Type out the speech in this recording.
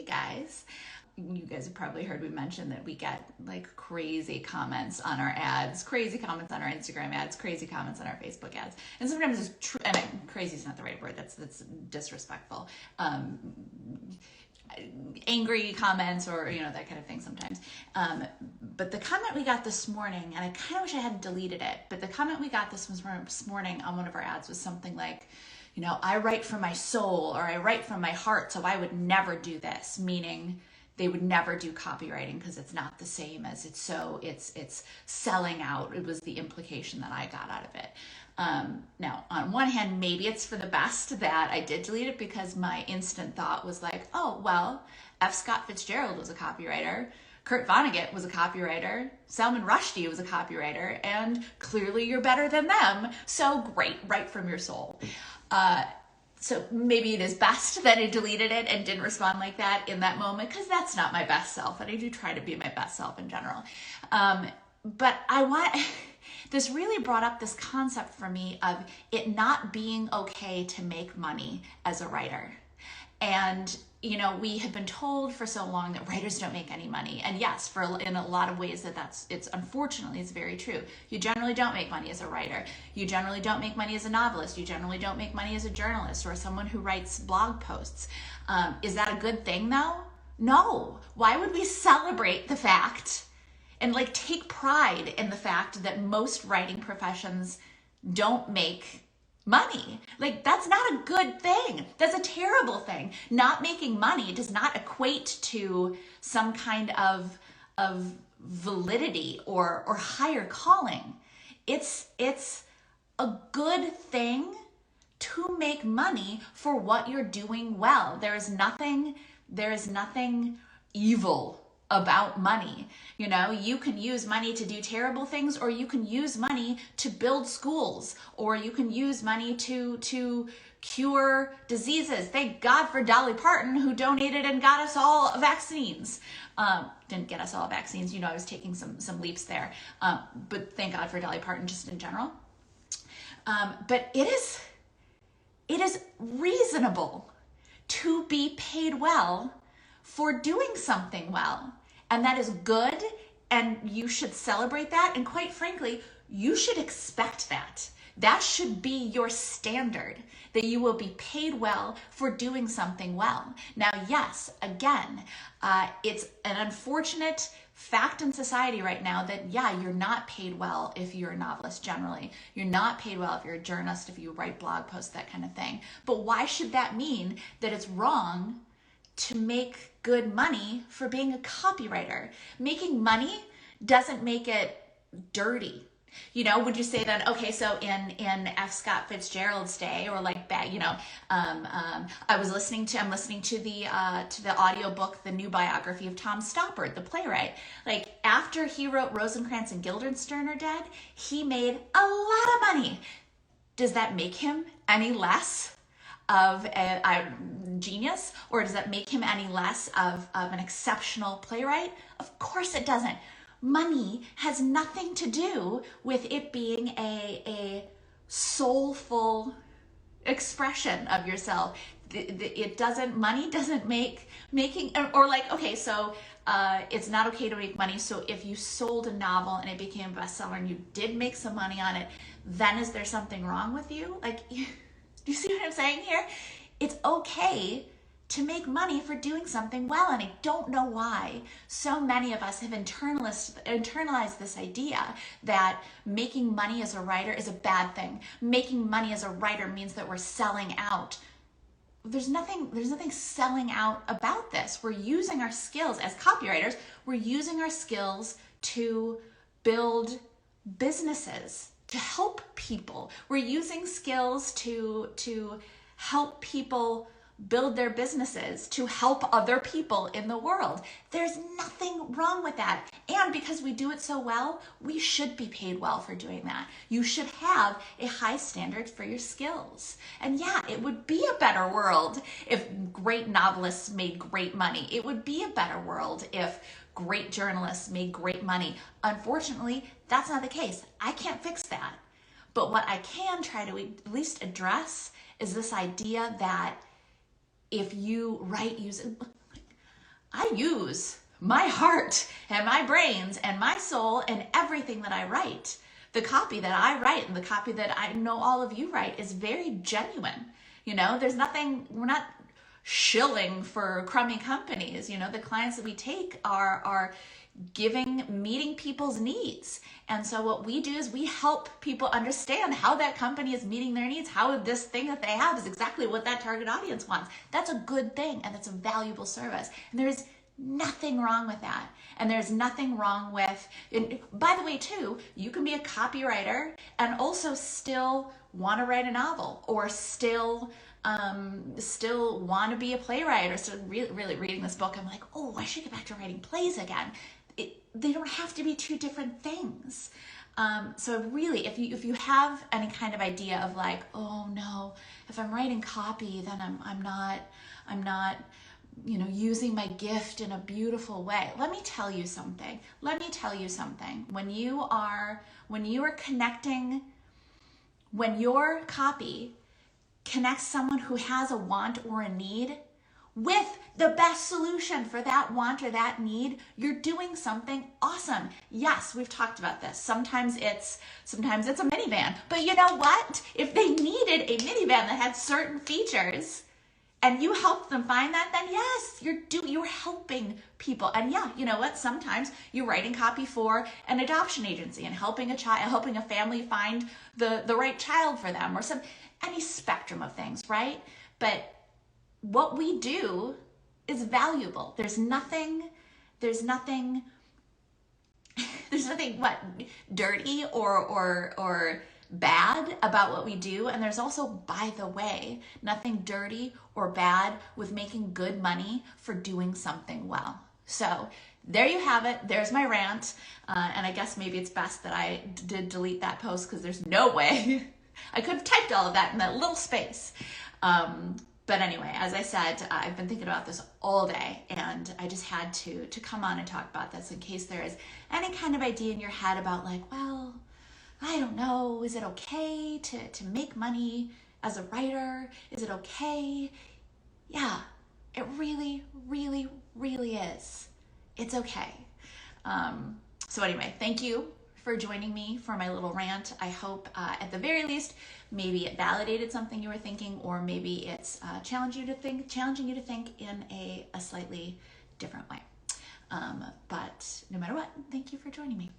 Hey guys. You guys have probably heard we mention that we get like crazy comments on our ads, crazy comments on our Instagram ads, crazy comments on our Facebook ads. And sometimes it's true, and crazy is not the right word, that's disrespectful. Angry comments or, that kind of thing sometimes. But the comment we got this morning, and I kind of wish I hadn't deleted it, but the comment we got this morning on one of our ads was something like, I write from my soul, or I write from my heart, so I would never do this, meaning they would never do copywriting because it's not the same as it's selling out. It was the implication that I got out of it. Now, on one hand, maybe it's for the best that I did delete it because my instant thought was like, oh, well, F. Scott Fitzgerald was a copywriter. Kurt Vonnegut was a copywriter. Salman Rushdie was a copywriter. And clearly you're better than them. So great, write from your soul. So maybe it is best that I deleted it and didn't respond like that in that moment, because that's not my best self, and I do try to be my best self in general. But this really brought up this concept for me of it not being okay to make money as a writer. And, we have been told for so long that writers don't make any money. And yes, in a lot of ways unfortunately, it's very true. You generally don't make money as a writer. You generally don't make money as a novelist. You generally don't make money as a journalist or someone who writes blog posts. Is that a good thing though? No. Why would we celebrate the fact and take pride in the fact that most writing professions don't make money? That's not a good thing. That's a terrible thing. Not making money does not equate to some kind of validity or higher calling. It's a good thing to make money for what you're doing well. There is nothing evil about money. You can use money to do terrible things, or you can use money to build schools, or you can use money to cure diseases. Thank God for Dolly Parton, who donated and got us all vaccines. Didn't get us all vaccines. I was taking some leaps there. But thank God for Dolly Parton just in general. But it is reasonable to be paid well for doing something well. And that is good, and you should celebrate that. And quite frankly, you should expect that. That should be your standard, that you will be paid well for doing something well. Now, yes, again, it's an unfortunate fact in society right now that, you're not paid well if you're a novelist generally. You're not paid well if you're a journalist, if you write blog posts, that kind of thing. But why should that mean that it's wrong to make good money for being a copywriter? Making money doesn't make it dirty. Would you say that, okay, so in F. Scott Fitzgerald's day, or I'm listening to the audiobook, the new biography of Tom Stoppard, the playwright. After he wrote Rosencrantz and Guildenstern are dead, he made a lot of money. Does that make him any less of a genius, or does that make him any less of an exceptional playwright? Of course it doesn't. Money has nothing to do with it being a soulful expression of yourself. Money doesn't it's not okay to make money. So if you sold a novel and it became a bestseller and you did make some money on it, then is there something wrong with you? Do you see what I'm saying here? It's okay to make money for doing something well. And I don't know why so many of us have internalized this idea that making money as a writer is a bad thing. Making money as a writer means that we're selling out. There's nothing selling out about this. We're using our skills as copywriters. We're using our skills to build businesses, to help people. We're using skills to help people build their businesses, to help other people in the world. There's nothing wrong with that. And because we do it so well, we should be paid well for doing that. You should have a high standard for your skills. And it would be a better world if great novelists made great money. It would be a better world if great journalists made great money. Unfortunately, that's not the case. I can't fix that. But what I can try to at least address is this idea that if you write using, I use my heart and my brains and my soul and everything that I write. The copy that I write and the copy that I know all of you write is very genuine. There's nothing, we're not shilling for crummy companies. The clients that we take are meeting people's needs. And so what we do is we help people understand how that company is meeting their needs, how this thing that they have is exactly what that target audience wants. That's a good thing, and that's a valuable service. And there's nothing wrong with that. And there's nothing wrong with, and by the way too, you can be a copywriter and also still want to write a novel, or still want to be a playwright, or still really reading this book. I'm like, oh, I should get back to writing plays again. They don't have to be two different things. So really, if you have any kind of idea of like, oh no, if I'm writing copy, then I'm not using my gift in a beautiful way. Let me tell you something. When you are connecting, when your copy connects someone who has a want or a need with the best solution for that want or that need, you're doing something awesome. Yes, we've talked about this. Sometimes it's a minivan, but you know what? If they needed a minivan that had certain features and you helped them find that, then yes, you're helping people. And yeah, you know what? Sometimes you're writing copy for an adoption agency and helping a family find the right child for them, or any spectrum of things, right? But what we do is valuable. There's nothing what dirty or bad about what we do. And there's also, by the way, nothing dirty or bad with making good money for doing something well. So there you have it. There's my rant. And I guess maybe it's best that I did delete that post, because there's no way I could have typed all of that in that little space. But anyway, as I said, I've been thinking about this all day, and I just had to come on and talk about this in case there is any kind of idea in your head about like, well, I don't know, is it okay to make money as a writer? Is it okay? Yeah, it really, really, really is. It's okay. So anyway, thank you for joining me for my little rant. I hope at the very least, maybe it validated something you were thinking, or maybe it's challenging you to think in a slightly different way. But no matter what, thank you for joining me.